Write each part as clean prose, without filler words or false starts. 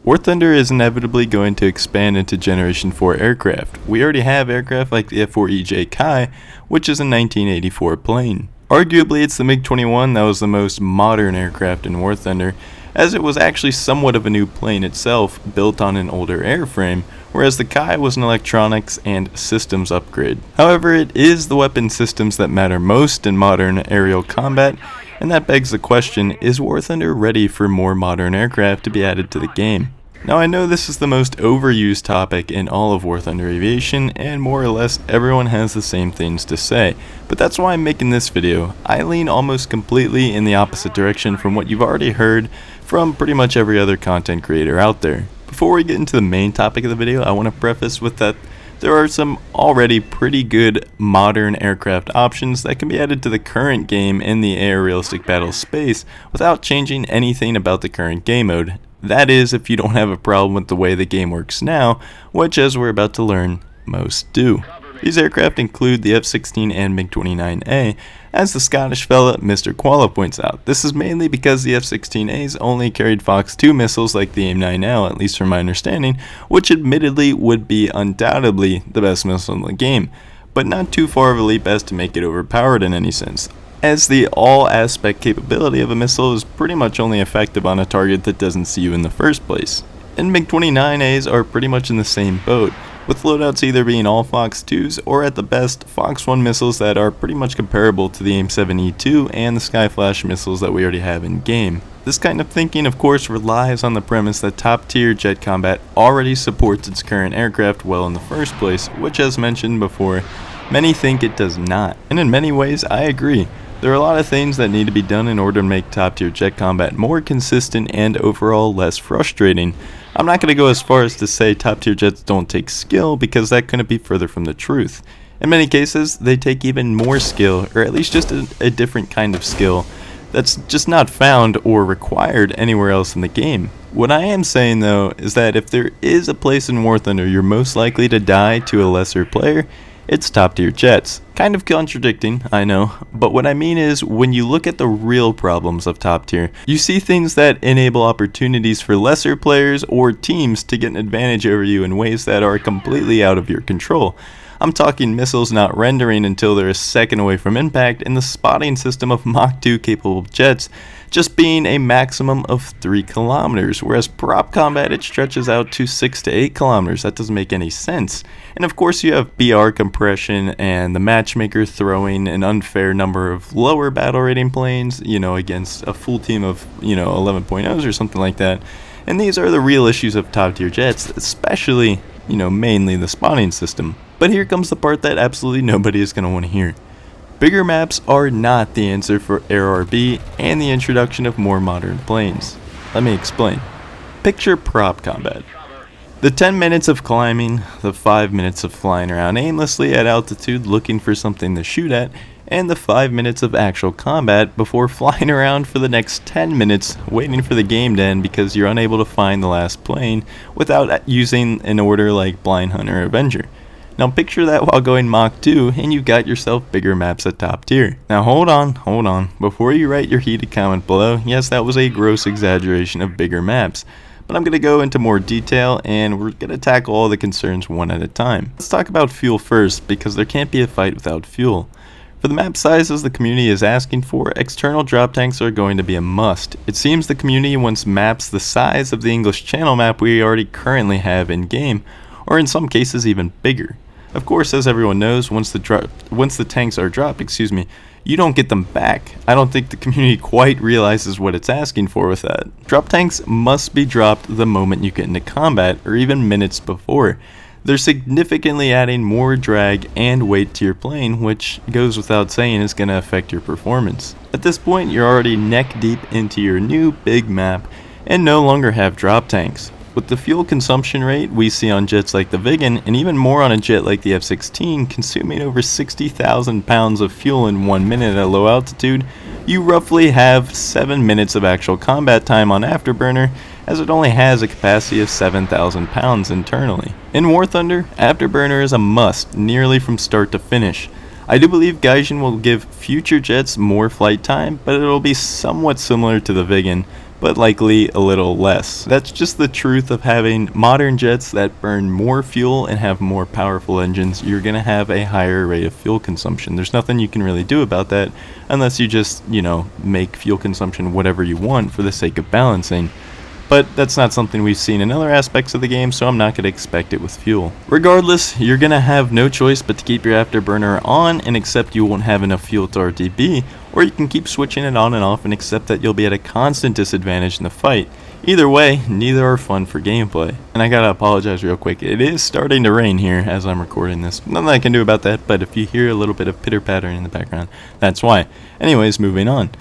War Thunder is inevitably going to expand into Generation 4 aircraft. We already have aircraft like the F-4EJ Kai, which is a 1984 plane. Arguably, it's the MiG-21 that was the most modern aircraft in War Thunder, as it was actually somewhat of a new plane itself, built on an older airframe, whereas the Kai was an electronics and systems upgrade. However, it is the weapon systems that matter most in modern aerial combat, and that begs the question, is War Thunder ready for more modern aircraft to be added to the game? Now, I know this is the most overused topic in all of War Thunder Aviation, and more or less everyone has the same things to say, but that's why I'm making this video. I lean almost completely in the opposite direction from what you've already heard from pretty much every other content creator out there. Before we get into the main topic of the video, I want to preface with that there are some already pretty good modern aircraft options that can be added to the current game in the air realistic battle space without changing anything about the current game mode. That is, if you don't have a problem with the way the game works now, which, as we're about to learn, most do. These aircraft include the F-16 and MiG-29A, as the Scottish fella Mr. Koala points out. This is mainly because the F-16As only carried Fox 2 missiles like the AIM-9L, at least from my understanding, which admittedly would be undoubtedly the best missile in the game, but not too far of a leap as to make it overpowered in any sense, as the all-aspect capability of a missile is pretty much only effective on a target that doesn't see you in the first place. And MiG-29As are pretty much in the same boat, with loadouts either being all Fox 2s or at the best Fox 1 missiles that are pretty much comparable to the AIM-7E2 and the Skyflash missiles that we already have in game. This kind of thinking of course relies on the premise that top tier jet combat already supports its current aircraft well in the first place, which as mentioned before, many think it does not. And in many ways I agree. There are a lot of things that need to be done in order to make top tier jet combat more consistent and overall less frustrating. I'm not going to go as far as to say top tier jets don't take skill, because that couldn't be further from the truth. In many cases, they take even more skill, or at least just a different kind of skill that's just not found or required anywhere else in the game. What I am saying though is that if there is a place in War Thunder you're most likely to die to a lesser player, it's top tier jets. Kind of contradicting, I know, but what I mean is when you look at the real problems of top tier, you see things that enable opportunities for lesser players or teams to get an advantage over you in ways that are completely out of your control. I'm talking missiles not rendering until they're a second away from impact, and the spotting system of Mach 2 capable jets just being a maximum of 3 kilometers, whereas prop combat it stretches out to 6 to 8 kilometers. That doesn't make any sense. And of course you have BR compression and the matchmaker throwing an unfair number of lower battle rating planes, against a full team of, 11.0s or something like that. And these are the real issues of top tier jets, especially, mainly the spotting system. But here comes the part that absolutely nobody is going to want to hear. Bigger maps are not the answer for ARB and the introduction of more modern planes. Let me explain. Picture prop combat. The 10 minutes of climbing, the 5 minutes of flying around aimlessly at altitude looking for something to shoot at, and the 5 minutes of actual combat before flying around for the next 10 minutes waiting for the game to end because you're unable to find the last plane without using an order like Blind Hunter or Avenger. Now picture that while going Mach 2 and you got yourself bigger maps at top tier. Now hold on, before you write your heated comment below, yes, that was a gross exaggeration of bigger maps. But I'm going to go into more detail and we're going to tackle all the concerns one at a time. Let's talk about fuel first, because there can't be a fight without fuel. For the map sizes the community is asking for, external drop tanks are going to be a must. It seems the community wants maps the size of the English Channel map we already currently have in game, or in some cases even bigger. Of course, as everyone knows, once the tanks are dropped, you don't get them back. I don't think the community quite realizes what it's asking for with that. Drop tanks must be dropped the moment you get into combat, or even minutes before. They're significantly adding more drag and weight to your plane, which goes without saying is going to affect your performance. At this point, you're already neck deep into your new big map and no longer have drop tanks. With the fuel consumption rate we see on jets like the Viggen, and even more on a jet like the F-16, consuming over 60,000 pounds of fuel in 1 minute at low altitude, you roughly have 7 minutes of actual combat time on Afterburner, as it only has a capacity of 7,000 pounds internally. In War Thunder, Afterburner is a must, nearly from start to finish. I do believe Gaijin will give future jets more flight time, but it will be somewhat similar to the Viggen, but likely a little less. That's just the truth of having modern jets that burn more fuel and have more powerful engines. You're going to have a higher rate of fuel consumption. There's nothing you can really do about that unless you just, make fuel consumption whatever you want for the sake of balancing. But that's not something we've seen in other aspects of the game, so I'm not going to expect it with fuel. Regardless, you're going to have no choice but to keep your afterburner on and accept you won't have enough fuel to RTB, or you can keep switching it on and off and accept that you'll be at a constant disadvantage in the fight. Either way, neither are fun for gameplay. And I gotta apologize real quick, it is starting to rain here as I'm recording this. Nothing I can do about that, but if you hear a little bit of pitter-pattering in the background, that's why. Anyways, moving on.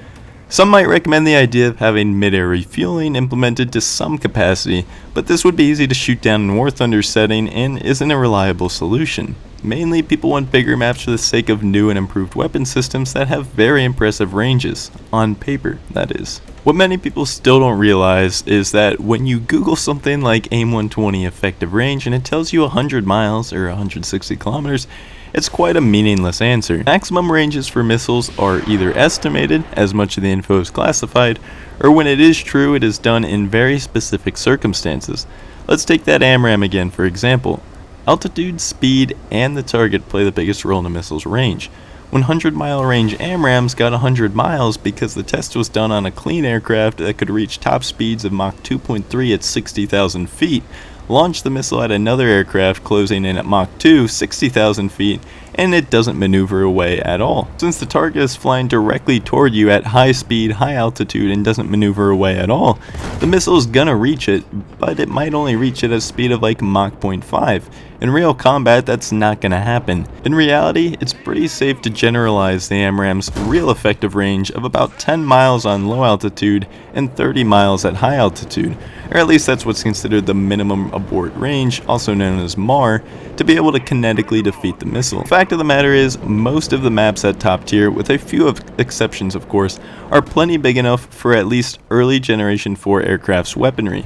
Some might recommend the idea of having mid-air refueling implemented to some capacity, but this would be easy to shoot down in War Thunder's setting and isn't a reliable solution. Mainly, people want bigger maps for the sake of new and improved weapon systems that have very impressive ranges. On paper, that is. What many people still don't realize is that when you Google something like AIM 120 effective range and it tells you 100 miles or 160 kilometers, it's quite a meaningless answer. Maximum ranges for missiles are either estimated, as much of the info is classified, or when it is true, it is done in very specific circumstances. Let's take that AMRAAM again for example. Altitude, speed, and the target play the biggest role in a missile's range. 100-mile range AMRAAMs got 100 miles because the test was done on a clean aircraft that could reach top speeds of Mach 2.3 at 60,000 feet, launch the missile at another aircraft closing in at Mach 2, 60,000 feet, and it doesn't maneuver away at all. Since the target is flying directly toward you at high speed, high altitude, and doesn't maneuver away at all, the missile is gonna reach it, but it might only reach it at a speed of like Mach 0.5. In real combat, that's not gonna happen. In reality, it's pretty safe to generalize the AMRAAM's real effective range of about 10 miles on low altitude and 30 miles at high altitude, or at least that's what's considered the minimum abort range, also known as MAR, to be able to kinetically defeat the missile. The fact of the matter is, most of the maps at top tier, with a few exceptions of course, are plenty big enough for at least early generation 4 aircraft's weaponry.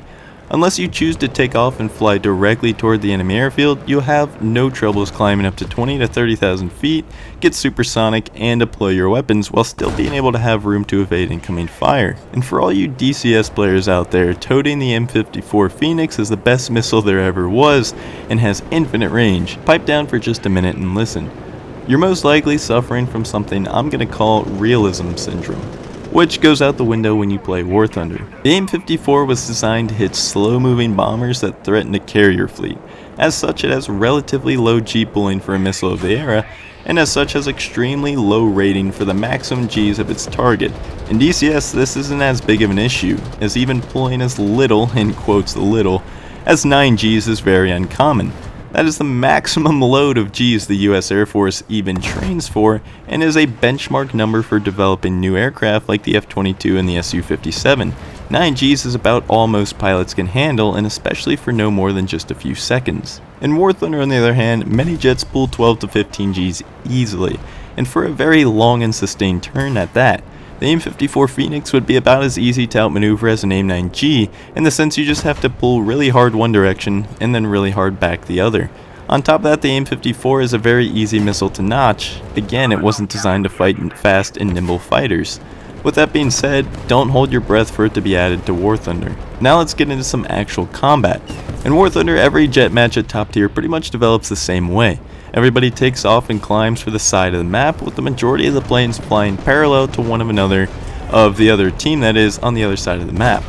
Unless you choose to take off and fly directly toward the enemy airfield, you'll have no troubles climbing up to 20 to 30,000 feet, get supersonic, and deploy your weapons while still being able to have room to evade incoming fire. And for all you DCS players out there, toting the M54 Phoenix is the best missile there ever was and has infinite range. Pipe down for just a minute and listen. You're most likely suffering from something I'm going to call Realism Syndrome, which goes out the window when you play War Thunder. The AIM-54 was designed to hit slow-moving bombers that threaten a carrier fleet. As such, it has relatively low G-pulling for a missile of the era, and as such has extremely low rating for the maximum Gs of its target. In DCS, this isn't as big of an issue, as even pulling as little, in quotes little, as 9 Gs is very uncommon. That is the maximum load of Gs the US Air Force even trains for, and is a benchmark number for developing new aircraft like the F-22 and the Su-57. 9 Gs is about all most pilots can handle, and especially for no more than just a few seconds. In War Thunder, on the other hand, many jets pull 12 to 15 Gs easily, and for a very long and sustained turn at that. The AIM-54 Phoenix would be about as easy to outmaneuver as an AIM-9G, in the sense you just have to pull really hard one direction and then really hard back the other. On top of that, the AIM-54 is a very easy missile to notch. Again, it wasn't designed to fight fast and nimble fighters. With that being said, don't hold your breath for it to be added to War Thunder. Now let's get into some actual combat. In War Thunder, every jet match at top tier pretty much develops the same way. Everybody takes off and climbs for the side of the map, with the majority of the planes flying parallel to one another of the other team that is on the other side of the map.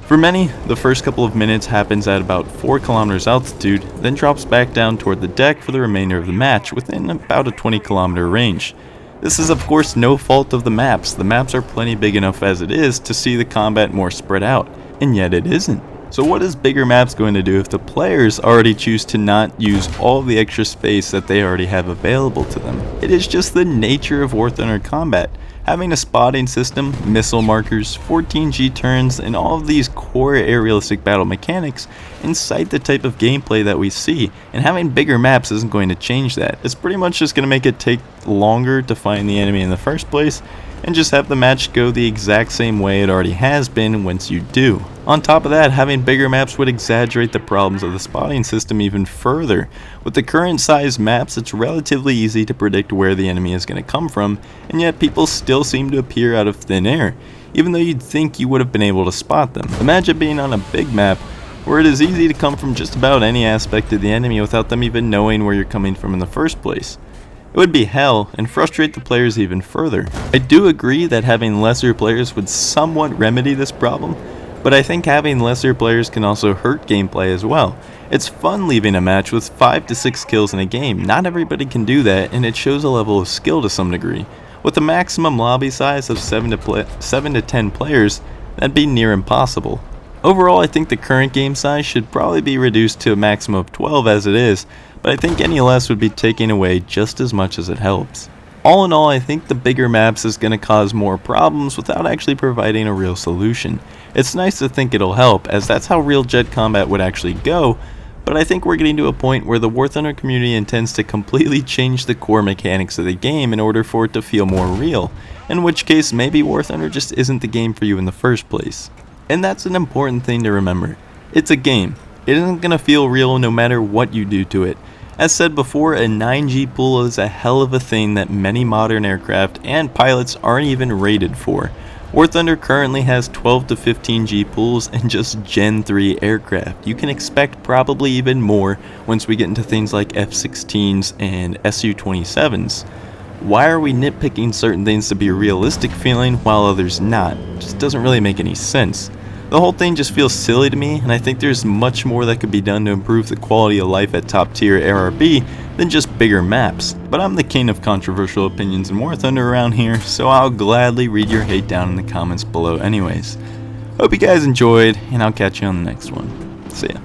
For many, the first couple of minutes happens at about 4 kilometers altitude, then drops back down toward the deck for the remainder of the match within about a 20 kilometer range. This is of course no fault of the maps. The maps are plenty big enough as it is to see the combat more spread out, and yet it isn't. So what is bigger maps going to do if the players already choose to not use all the extra space that they already have available to them? It is just the nature of War Thunder combat. Having a spotting system, missile markers, 14G turns, and all of these core aerialistic battle mechanics incite the type of gameplay that we see, and having bigger maps isn't going to change that. It's pretty much just going to make it take longer to find the enemy in the first place, and just have the match go the exact same way it already has been once you do. On top of that, having bigger maps would exaggerate the problems of the spotting system even further. With the current size maps, it's relatively easy to predict where the enemy is going to come from, and yet people still seem to appear out of thin air. even though you'd think you would have been able to spot them. Imagine being on a big map where it is easy to come from just about any aspect of the enemy without them even knowing where you're coming from in the first place. It would be hell and frustrate the players even further. I do agree that having lesser players would somewhat remedy this problem, but I think having lesser players can also hurt gameplay as well. It's fun leaving a match with 5 to 6 kills in a game. Not everybody can do that, and it shows a level of skill to some degree. With a maximum lobby size of 7 to 10 players, that'd be near impossible. Overall, I think the current game size should probably be reduced to a maximum of 12 as it is, but I think any less would be taking away just as much as it helps. All in all, I think the bigger maps is going to cause more problems without actually providing a real solution. It's nice to think it'll help, as that's how real jet combat would actually go, but I think we're getting to a point where the War Thunder community intends to completely change the core mechanics of the game in order for it to feel more real, in which case maybe War Thunder just isn't the game for you in the first place. And that's an important thing to remember. It's a game. It isn't going to feel real no matter what you do to it. As said before, a 9G pool is a hell of a thing that many modern aircraft and pilots aren't even rated for. War Thunder currently has 12 to 15G pools in just Gen 3 aircraft. You can expect probably even more once we get into things like F-16s and Su-27s. Why are we nitpicking certain things to be realistic feeling while others not? It just doesn't really make any sense. The whole thing just feels silly to me, and I think there's much more that could be done to improve the quality of life at top tier ARB than just bigger maps. But I'm the king of controversial opinions in War Thunder around here, so I'll gladly read your hate down in the comments below anyways. Hope you guys enjoyed, and I'll catch you on the next one. See ya.